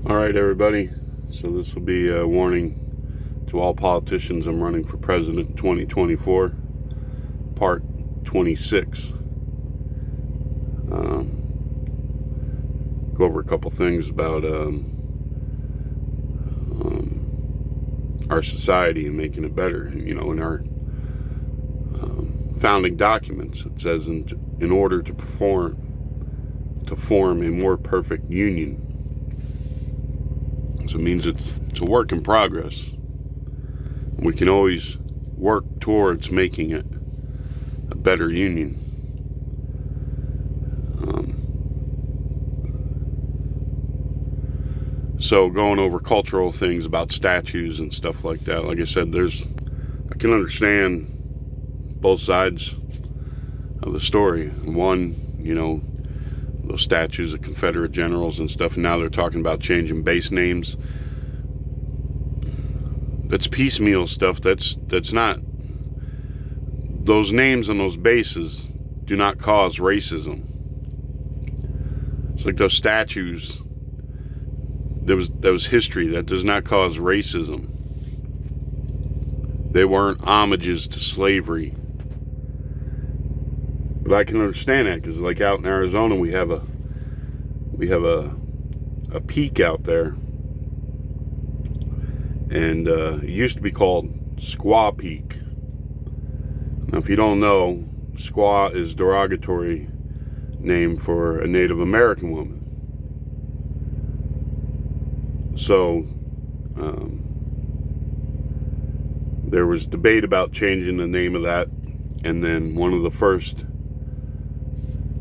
All right, everybody. So this will be a warning to all politicians. I'm running for president 2024, part 26. Go over a couple things about our society and making it better. In our founding documents, it says in order to form a more perfect union. So it means it's a work in progress. We can always work towards making it a better union. So going over cultural things about statues and stuff like that. Like I said, I can understand both sides of the story. One, those statues of Confederate generals and stuff, and now they're talking about changing base names. That's piecemeal stuff. That's not, those names on those bases do not cause racism. It's like those statues, that was history. That does not cause racism. They weren't homages to slavery. But I can understand that, because like out in Arizona, we have a peak out there, and it used to be called Squaw Peak. Now, if you don't know, squaw is derogatory name for a Native American woman. So there was debate about changing the name of that, and then one of the first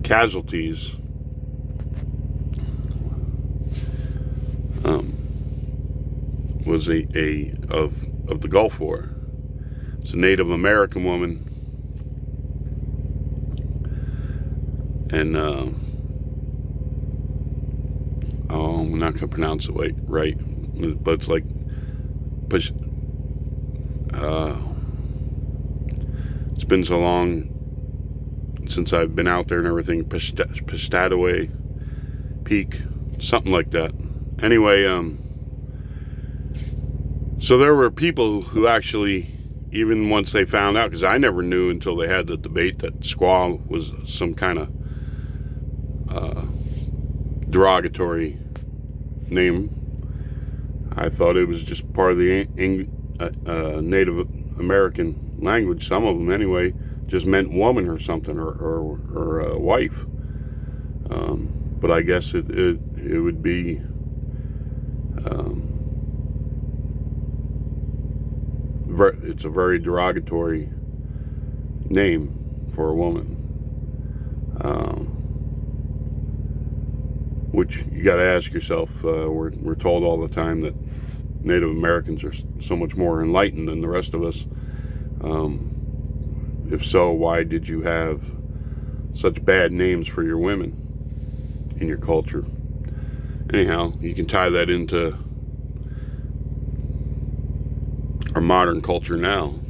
casualties was of the Gulf War. It's a Native American woman, and I'm not gonna pronounce it right, but it's like it's been so long since I've been out there and everything. Piscataway Peak, something like that. Anyway, so there were people who actually, even once they found out, because I never knew until they had the debate that squaw was some kind of derogatory name. I thought it was just part of the Native American language. Some of them, anyway, just meant woman or something, or wife. But I guess it would be it's a very derogatory name for a woman, which you got to ask yourself. We're told all the time that Native Americans are so much more enlightened than the rest of us. If so, why did you have such bad names for your women in your culture? Anyhow, you can tie that into our modern culture now.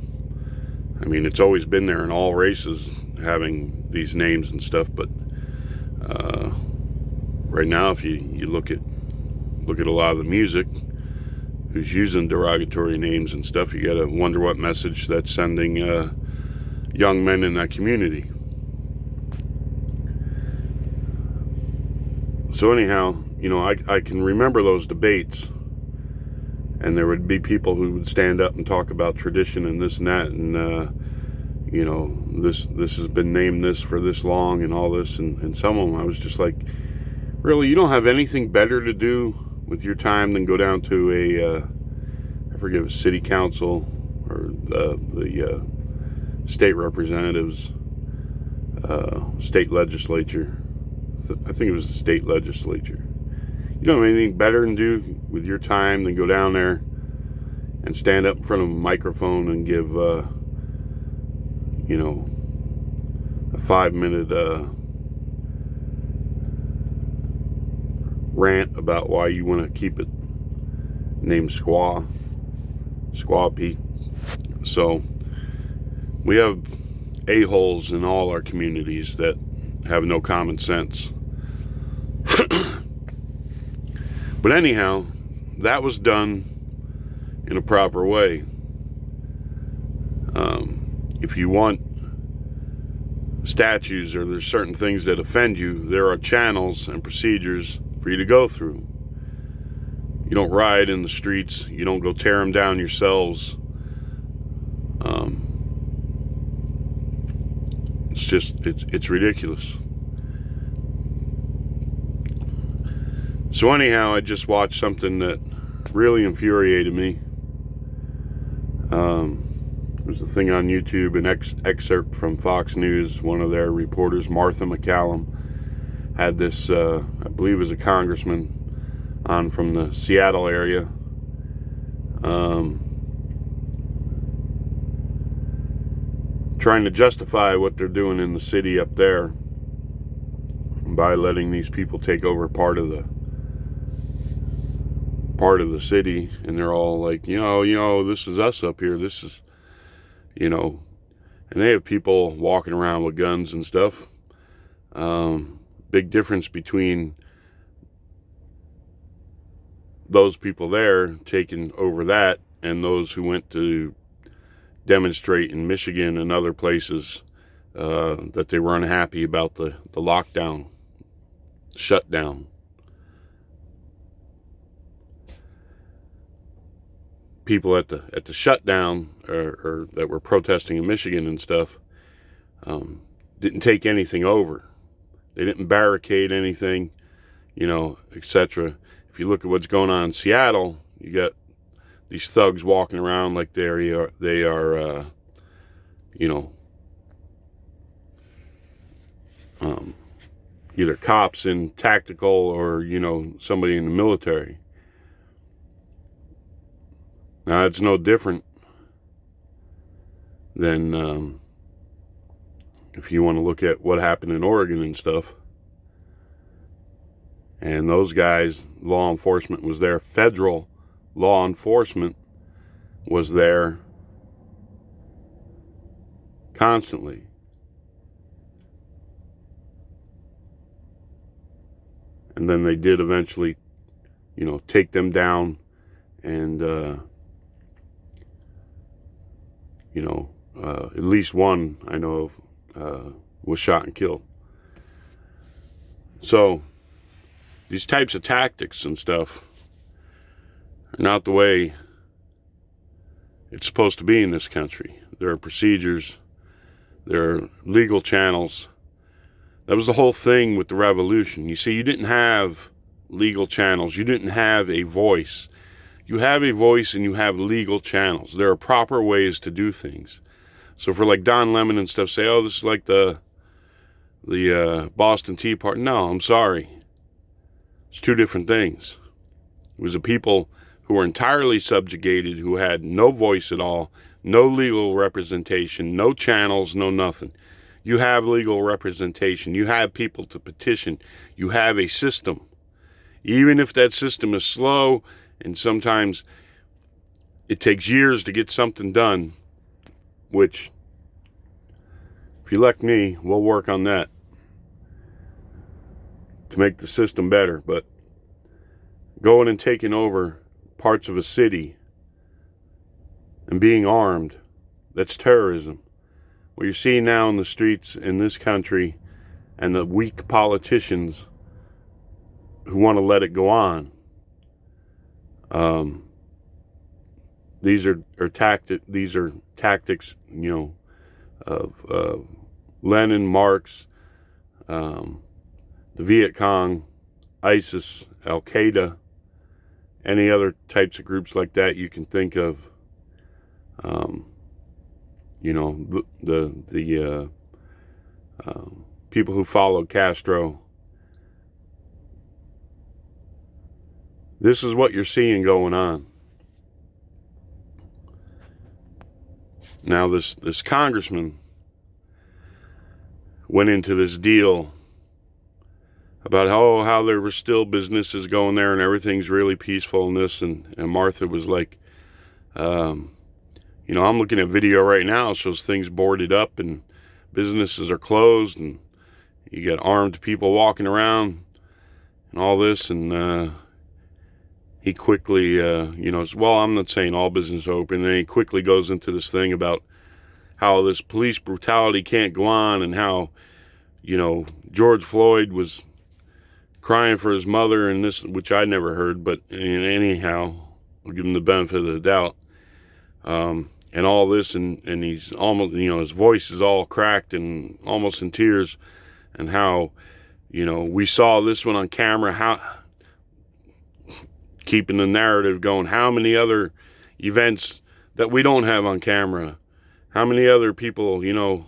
I mean, it's always been there in all races, having these names and stuff, but right now, if you look at a lot of the music who's using derogatory names and stuff, you gotta wonder what message that's sending young men in that community. So anyhow, I can remember those debates, and there would be people who would stand up and talk about tradition and this and that, and this has been named this for this long and all this, and some of them I was just like, really, you don't have anything better to do with your time than go down to a city council or the state representatives, state legislature. I think it was the state legislature. You don't have anything better to do with your time than go down there and stand up in front of a microphone and give a 5-minute rant about why you want to keep it named Squaw Peak. So we have a-holes in all our communities that have no common sense. But anyhow, that was done in a proper way. If you want statues or there's certain things that offend you, there are channels and procedures for you to go through. You don't riot in the streets. You don't go tear them down yourselves. It's ridiculous. So anyhow, I just watched something that really infuriated me. There's a thing on YouTube, an excerpt from Fox News. One of their reporters, Martha MacCallum, had this, I believe it was a congressman on from the Seattle area. Trying to justify what they're doing in the city up there by letting these people take over part of the city, and they're all like, you know, this is us up here. This is, you know, and they have people walking around with guns and stuff. Big difference between those people there taking over that and those who went to demonstrate in Michigan and other places that they were unhappy about the lockdown, shutdown. People at the shutdown or that were protesting in Michigan and stuff didn't take anything over. They didn't barricade anything, you know, etc. If you look at what's going on in Seattle, you got these thugs walking around like they are you know, either cops in tactical or, you know, somebody in the military. Now, it's no different than if you want to look at what happened in Oregon and stuff. And those guys, law enforcement was there. Federal law enforcement was there constantly. And then they did eventually, you know, take them down and, you know, at least one I know of was shot and killed. So these types of tactics and stuff are not the way it's supposed to be in this country. There are procedures, there are legal channels. That was the whole thing with the revolution. You see, you didn't have legal channels. You didn't have a voice. You have a voice and you have legal channels. There are proper ways to do things. So for like Don Lemon and stuff, say, oh, this is like the Boston Tea Party. No, I'm sorry. It's two different things. It was a people who were entirely subjugated, who had no voice at all, no legal representation, no channels, no nothing. You have legal representation. You have people to petition. You have a system. Even if that system is slow and sometimes it takes years to get something done, which, if you elect me, we'll work on that to make the system better. But going and taking over parts of a city and being armed, that's terrorism. What you're seeing now in the streets in this country and the weak politicians who want to let it go on, these are tactics, you know, of Lenin, Marx, the Viet Cong, ISIS, Al Qaeda, any other types of groups like that you can think of. You know, the people who followed Castro. This is what you're seeing going on. Now this congressman went into this deal about how there were still businesses going there and everything's really peaceful and this, and Martha was like, you know, I'm looking at video right now, it shows things boarded up and businesses are closed and you got armed people walking around and all this, and he quickly, well, I'm not saying all business open. And then he quickly goes into this thing about how this police brutality can't go on, and how, George Floyd was crying for his mother, and this, which I never heard, but anyhow, I'll give him the benefit of the doubt. And all this, and he's almost, his voice is all cracked and almost in tears, and how, we saw this one on camera, how, keeping the narrative going, how many other events that we don't have on camera, how many other people,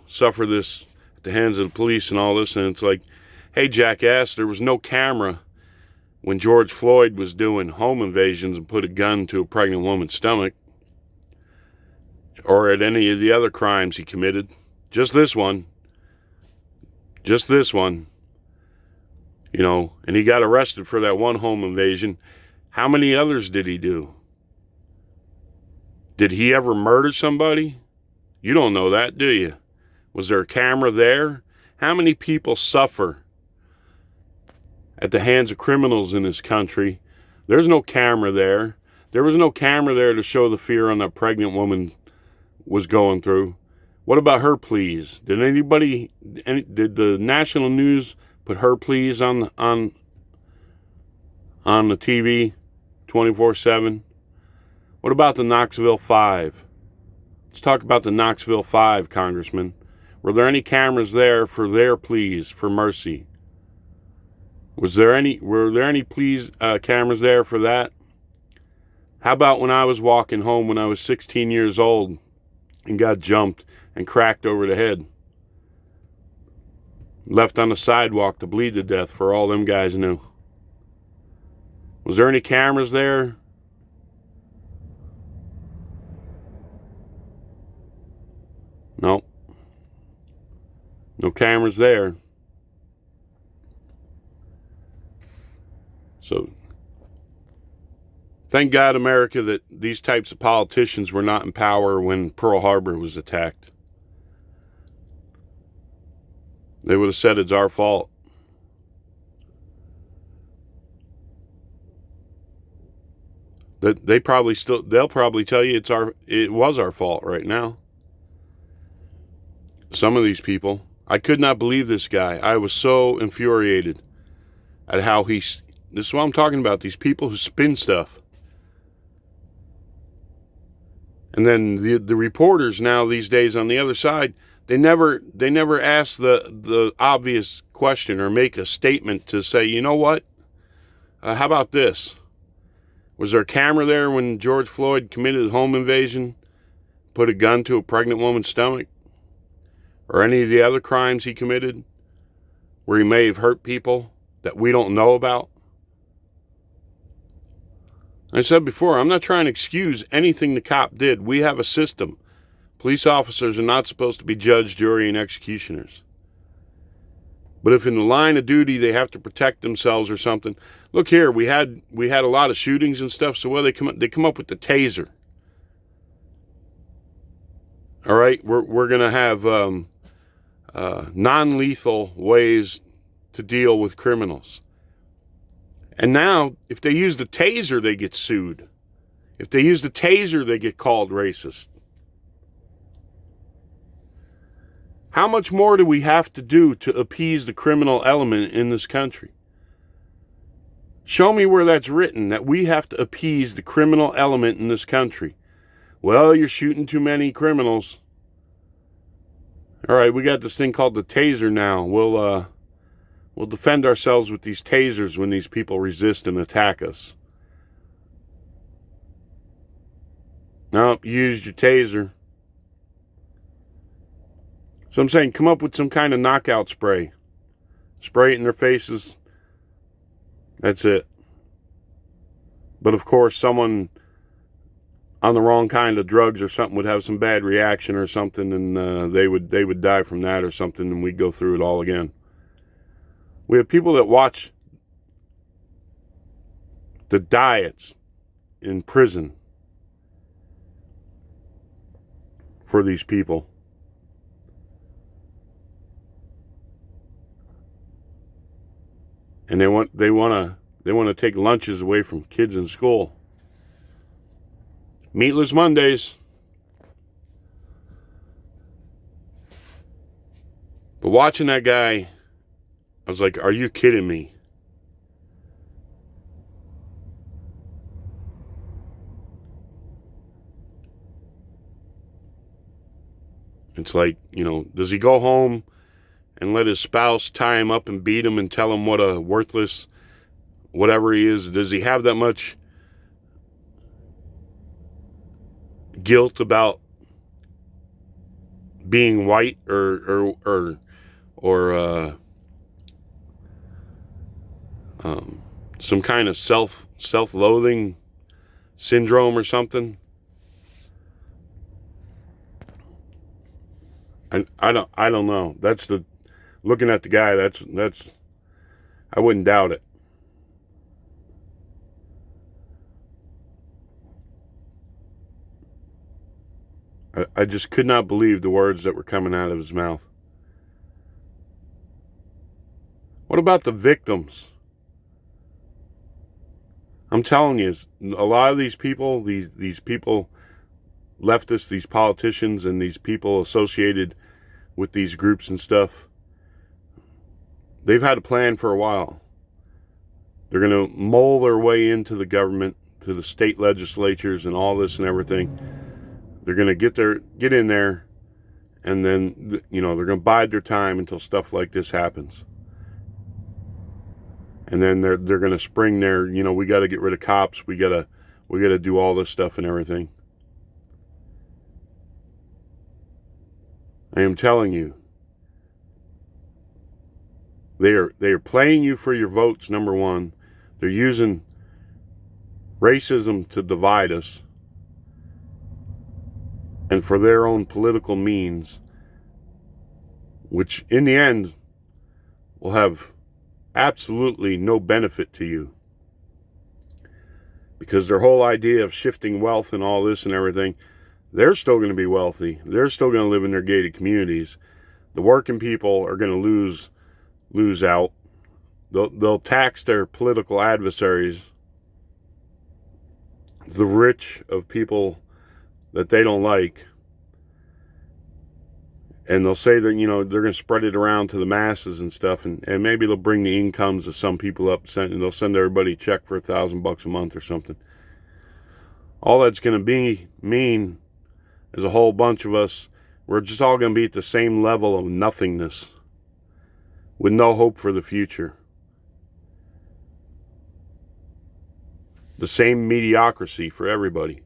suffer this at the hands of the police and all this. And it's like, hey, jackass, there was no camera when George Floyd was doing home invasions and put a gun to a pregnant woman's stomach, or at any of the other crimes he committed. Just this one. And he got arrested for that one home invasion. How many others did he do? Did he ever murder somebody? You don't know that, do you? Was there a camera there? How many people suffer at the hands of criminals in this country? There's no camera there. There was no camera there to show the fear on that pregnant woman was going through. What about her pleas? Did the national news put her pleas on the TV 24/7? What about the Knoxville 5? Let's talk about the Knoxville 5, Congressman. Were there any cameras there for their pleas for mercy? Were there any pleas cameras there for that? How about when I was walking home when I was 16 years old and got jumped and cracked over the head? Left on the sidewalk to bleed to death for all them guys knew. Was there any cameras there? No. No cameras there. So, thank God, America, that these types of politicians were not in power when Pearl Harbor was attacked. They would have said it's our fault. They'll probably tell you it was our fault right now. Some of these people, I could not believe this guy. I was so infuriated at how this is what I'm talking about, these people who spin stuff. And then the reporters now these days on the other side, they never ask the obvious question or make a statement to say, you know what? How about this? Was there a camera there when George Floyd committed a home invasion, put a gun to a pregnant woman's stomach? Or any of the other crimes he committed where he may have hurt people that we don't know about? I said before, I'm not trying to excuse anything the cop did. We have a system. Police officers are not supposed to be judge, jury, and executioners. But if in the line of duty they have to protect themselves or something, look here, we had a lot of shootings and stuff. So they come up with the taser. All right, we're gonna have non-lethal ways to deal with criminals. And now, if they use the taser, they get sued. If they use the taser, they get called racist. How much more do we have to do to appease the criminal element in this country? Show me where that's written, that we have to appease the criminal element in this country. Well, you're shooting too many criminals. All right, we got this thing called the taser now. We'll defend ourselves with these tasers when these people resist and attack us. No, you used your taser. So I'm saying, come up with some kind of knockout spray. Spray it in their faces. That's it. But of course, someone on the wrong kind of drugs or something would have some bad reaction or something, and they would die from that or something, and we'd go through it all again. We have people that watch the diets in prison for these people. And they want They want to take lunches away from kids in school. Meatless Mondays. But watching that guy, I was like, are you kidding me? It's like, does he go home and let his spouse tie him up and beat him and tell him what a worthless whatever he is? Does he have that much guilt about being white or some kind of self-loathing syndrome or something? I don't know. Looking at the guy, that's I wouldn't doubt it. I just could not believe the words that were coming out of his mouth. What about the victims? I'm telling you, a lot of these people, these people, leftists, these politicians, and these people associated with these groups and stuff, they've had a plan for a while. They're going to mole their way into the government, to the state legislatures and all this and everything. They're going to get in there, and then, they're going to bide their time until stuff like this happens. And then they're going to spring their, we got to get rid of cops. We got to do all this stuff and everything. I am telling you, they are playing you for your votes, number one. They're using racism to divide us and for their own political means, which in the end will have absolutely no benefit to you, because their whole idea of shifting wealth and all this and everything, they're still going to be wealthy. They're still going to live in their gated communities. The working people are going to lose out. They'll tax their political adversaries, the rich of people that they don't like, and they'll say that, they're going to spread it around to the masses and stuff, and maybe they'll bring the incomes of some people up, and they'll send everybody a check for $1,000 a month or something. All that's going to mean is a whole bunch of us, we're just all going to be at the same level of nothingness with no hope for the future. The same mediocrity for everybody.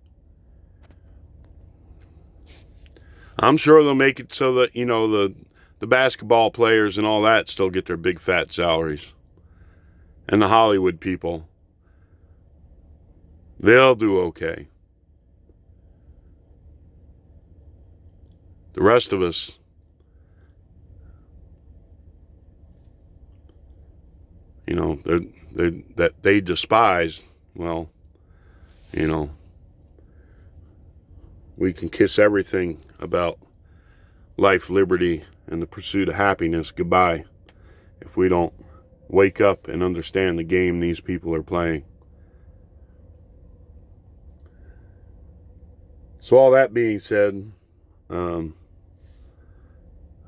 I'm sure they'll make it so that, the basketball players and all that still get their big fat salaries. And the Hollywood people, they'll do okay. The rest of us, that they despise, well, we can kiss everything about life, liberty, and the pursuit of happiness goodbye if we don't wake up and understand the game these people are playing. So all that being said, I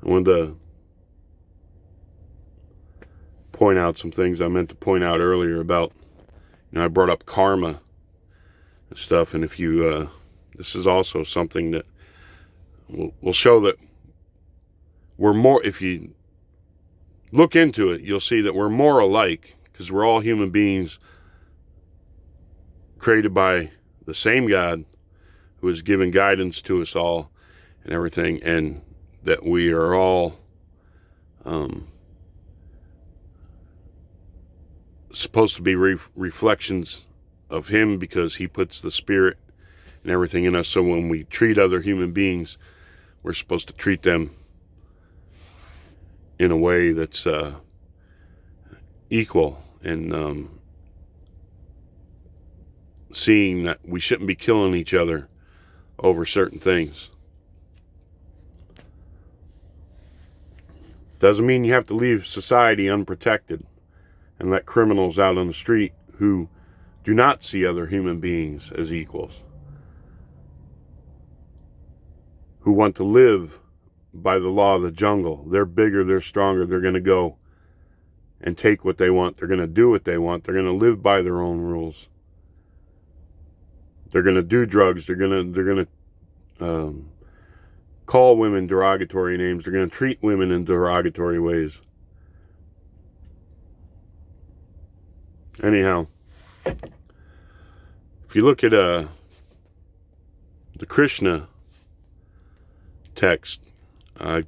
wanted to point out some things I meant to point out earlier about, I brought up karma and stuff, and if you, this is also something that will show that we're more, if you look into it, you'll see that we're more alike, because we're all human beings created by the same God who has given guidance to us all and everything, and that we are all supposed to be reflections of Him, because He puts the Spirit and everything in us. So when we treat other human beings, we're supposed to treat them in a way that's equal, and seeing that we shouldn't be killing each other over certain things. Doesn't mean you have to leave society unprotected and let criminals out on the street who do not see other human beings as equals, who want to live by the law of the jungle. They're bigger, they're stronger, they're going to go and take what they want, they're going to do what they want, they're going to live by their own rules. They're going to do drugs, they're going to call women derogatory names, they're going to treat women in derogatory ways. Anyhow, if you look at the Krishna text, I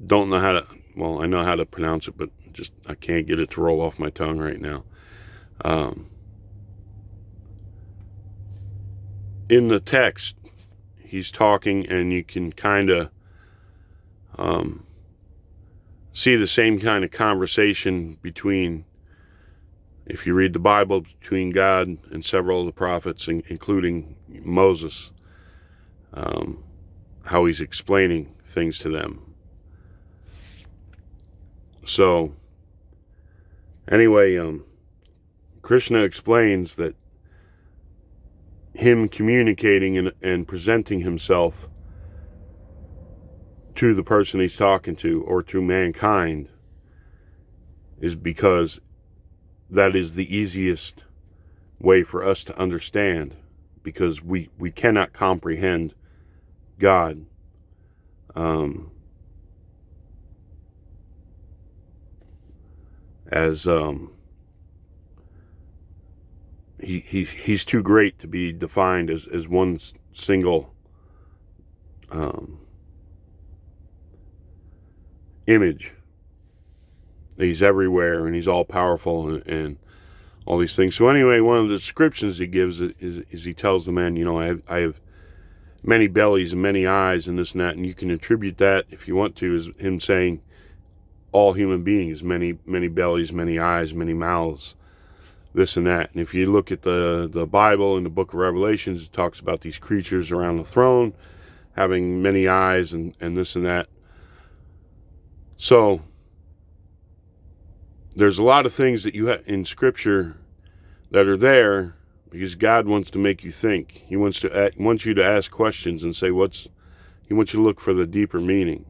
don't know how to, well, I know how to pronounce it, but just I can't get it to roll off my tongue right now. In the text, he's talking, and you can kind of see the same kind of conversation between, if you read the Bible, between God and several of the prophets, including Moses, how he's explaining things to them. So, anyway, Krishna explains that him communicating and presenting himself to the person he's talking to, or to mankind, is because that is the easiest way for us to understand, because we cannot comprehend God. As he's too great to be defined as one single image. He's everywhere, and he's all powerful, and all these things. So anyway, one of the descriptions he gives is he tells the man, you know, I have many bellies and many eyes, and this and that, and you can attribute that, if you want to, as him saying all human beings, many bellies, many eyes, many mouths, this and that. And if you look at the Bible in the book of Revelations, it talks about these creatures around the throne having many eyes and this and that. So there's a lot of things that you have in Scripture that are there because God wants to make you think. He wants you to ask questions and say he wants you to look for the deeper meaning.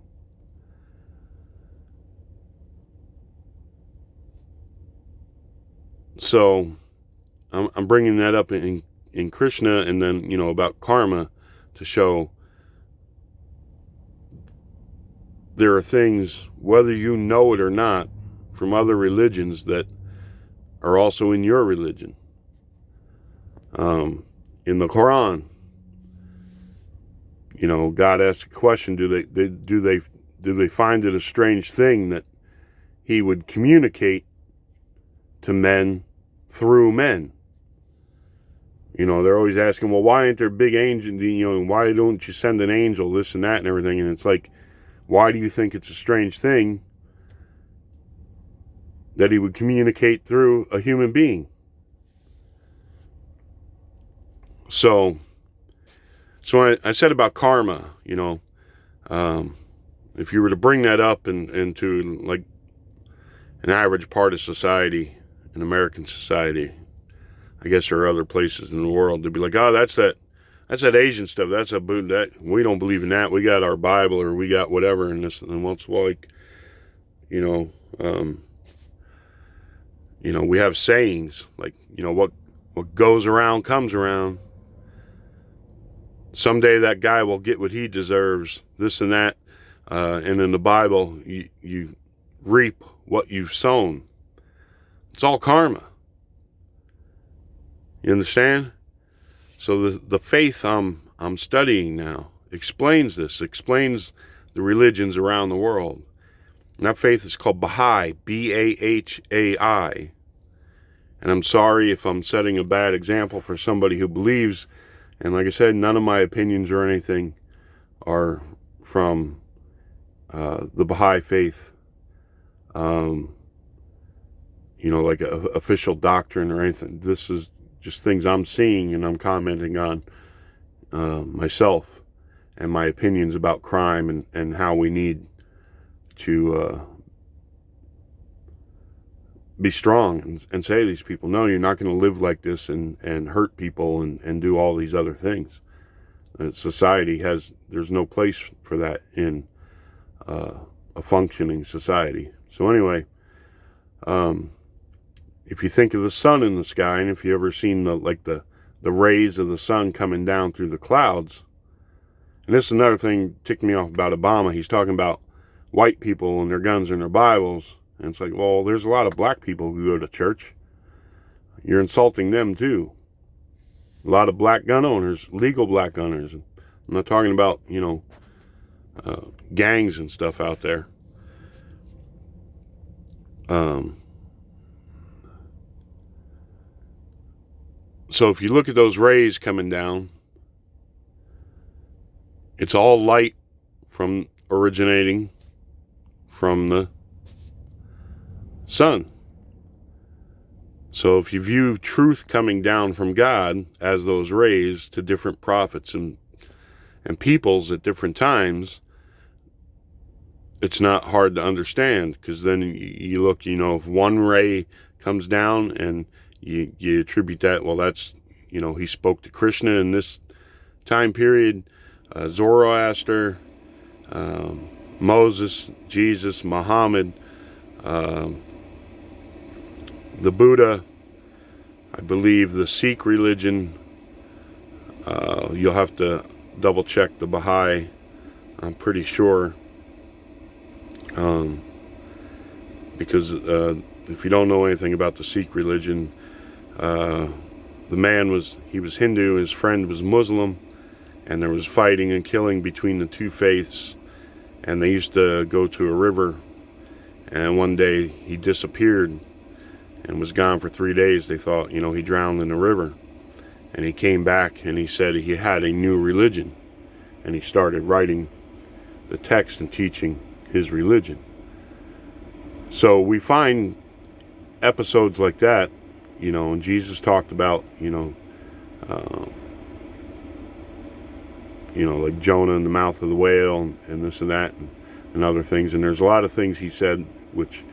So I'm bringing that up in Krishna, and then, you know, about karma, to show there are things, whether you know it or not, from other religions that are also in your religion. In the Quran, you know, God asks a question: do they find it a strange thing that He would communicate to men through men? You know, they're always asking, well, why aren't there big angels? You know, why don't you send an angel? This and that and everything. And it's like, why do you think it's a strange thing that He would communicate through a human being? So I said about karma, you know, if you were to bring that up into like an average part of society, in American society, I guess there are other places in the world, they'd be like, oh, that's that Asian stuff. That's that we don't believe in that. We got our Bible, or we got whatever in this. And once, like, you know, we have sayings like, you know, what goes around comes around. Someday that guy will get what he deserves. This and that, and in the Bible, you reap what you've sown. It's all karma. You understand? So the faith I'm studying now explains this, explains the religions around the world. And that faith is called Baha'i, Bahai. And I'm sorry if I'm setting a bad example for somebody who believes. And like I said, none of my opinions or anything are from the Baha'i faith. You know, like a official doctrine or anything. This is just things I'm seeing and I'm commenting on myself and my opinions about crime and how we need to be strong and say to these people, no, you're not going to live like this and hurt people and do all these other things. Society there's no place for that in a functioning society. So anyway, if you think of the sun in the sky, and if you ever seen the rays of the sun coming down through the clouds, and this is another thing ticked me off about Obama. He's talking about white people and their guns and their Bibles. And it's like, well, there's a lot of black people who go to church. You're insulting them too. A lot of black gun owners, legal black gun owners. I'm not talking about, gangs and stuff out there. So if you look at those rays coming down, it's all light originating from the sun. So if you view truth coming down from God as those rays to different prophets and peoples at different times, it's not hard to understand, because then you look, if one ray comes down and you attribute that, well, that's, he spoke to Krishna in this time period, Zoroaster, Moses, Jesus, Muhammad, the Buddha, I believe the Sikh religion. You'll have to double check the Baha'i. I'm pretty sure. Because if you don't know anything about the Sikh religion, the man was Hindu, his friend was Muslim, and there was fighting and killing between the two faiths, and they used to go to a river, and one day he disappeared and was gone for 3 days. They thought, he drowned in the river, and he came back and he said he had a new religion, and he started writing the text and teaching his religion. So we find episodes like that, and Jesus talked about, like Jonah in the mouth of the whale and this and that and other things. And there's a lot of things he said which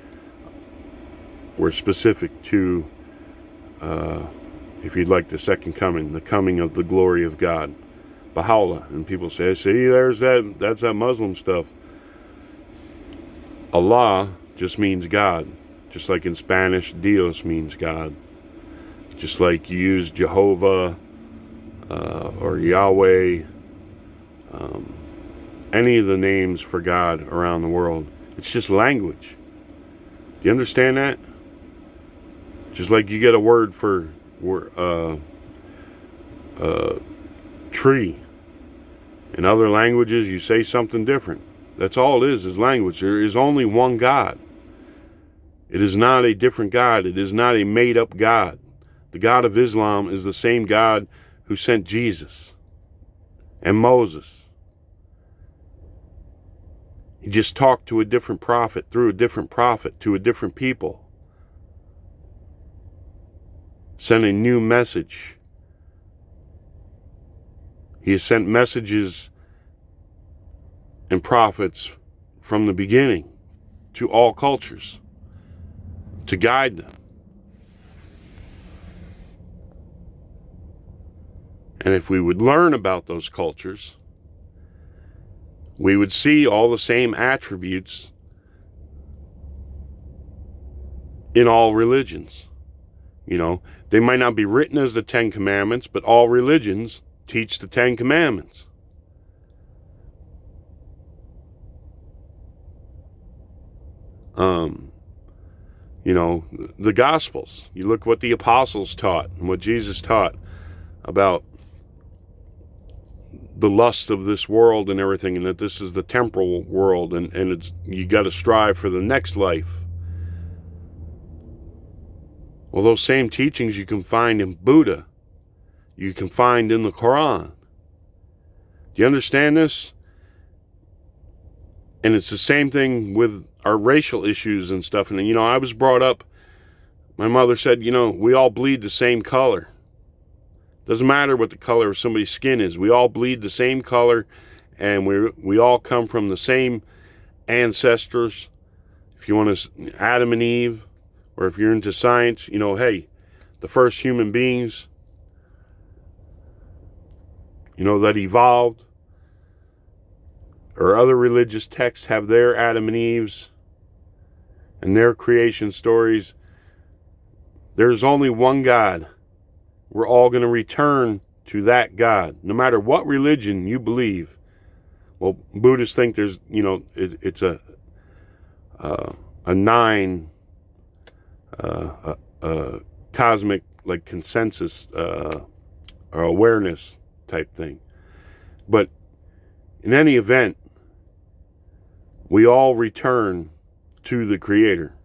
were specific to, if you'd like, the second coming, the coming of the glory of God, Baha'u'llah. And people say, see, that's that Muslim stuff. Allah just means God. Just like in Spanish, Dios means God. Just like you use Jehovah or Yahweh, any of the names for God around the world. It's just language. Do you understand that? Just like you get a word for tree. In other languages, you say something different. That's all it is language. There is only one God. It is not a different God. It is not a made-up God. The God of Islam is the same God who sent Jesus and Moses. He just talked to a different prophet, through a different prophet, to a different people. Sent a new message. He has sent messages and prophets from the beginning to all cultures to guide them. And if we would learn about those cultures, we would see all the same attributes in all religions. They might not be written as the Ten Commandments, but all religions teach the Ten Commandments. The Gospels. You look what the apostles taught and what Jesus taught about the lust of this world and everything, and that this is the temporal world, and it's, you got to strive for the next life. Well, those same teachings you can find in Buddha, you can find in the Quran. Do you understand this? And it's the same thing with our racial issues and stuff. And I was brought up, my mother said, we all bleed the same color. Doesn't matter what the color of somebody's skin is. We all bleed the same color, and we all come from the same ancestors. If you want to, Adam and Eve, or if you're into science, you know, hey, the first human beings, you know, that evolved, or other religious texts have their Adam and Eves and their creation stories. There's only one God. We're all going to return to that God, no matter what religion you believe. Well, Buddhists think there's, you know, it's a nine, cosmic, like, consensus or awareness type thing. But in any event, we all return to the Creator.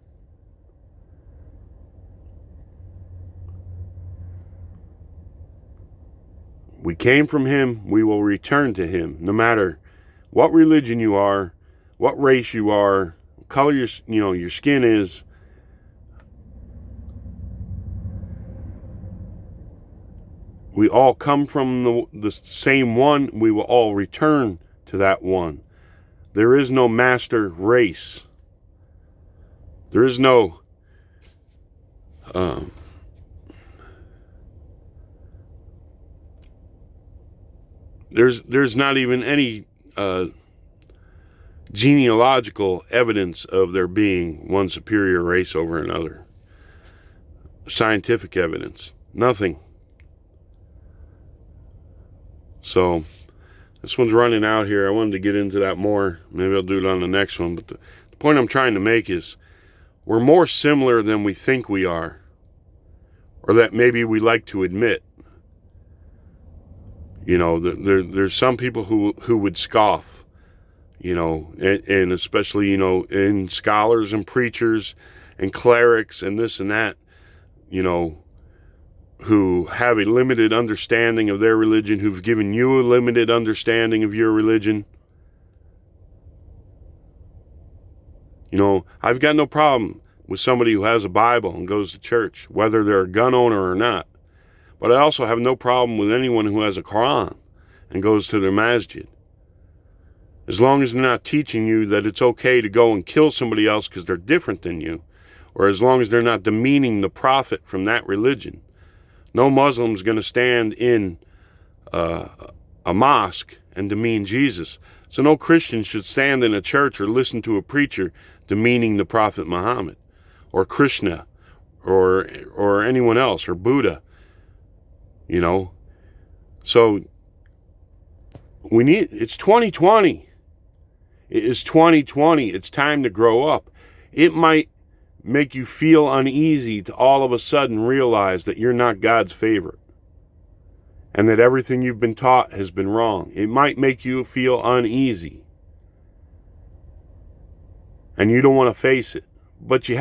We came from Him, we will return to Him, no matter what religion you are, what race you are, color your skin is. We all come from the same one. We will all return to that one. There is no master race. There is no there's not even any genealogical evidence of there being one superior race over another. Scientific evidence, nothing. So this one's running out here. I wanted to get into that more. Maybe I'll do it on the next one. But the point I'm trying to make is we're more similar than we think we are, or that maybe we like to admit. You know, there's some people who would scoff, you know, and especially, you know, in scholars and preachers and clerics and this and that, you know, who have a limited understanding of their religion, who've given you a limited understanding of your religion. You know, I've got no problem with somebody who has a Bible and goes to church, whether they're a gun owner or not. But I also have no problem with anyone who has a Quran and goes to their masjid. As long as they're not teaching you that it's okay to go and kill somebody else because they're different than you, or as long as they're not demeaning the prophet from that religion. No Muslim's going to stand in a mosque and demean Jesus. So no Christian should stand in a church or listen to a preacher demeaning the Prophet Muhammad, or Krishna, or anyone else, or Buddha. You know, so it's 2020. It is 2020. It's time to grow up. It might make you feel uneasy to all of a sudden realize that you're not God's favorite and that everything you've been taught has been wrong. It might make you feel uneasy and you don't want to face it, but you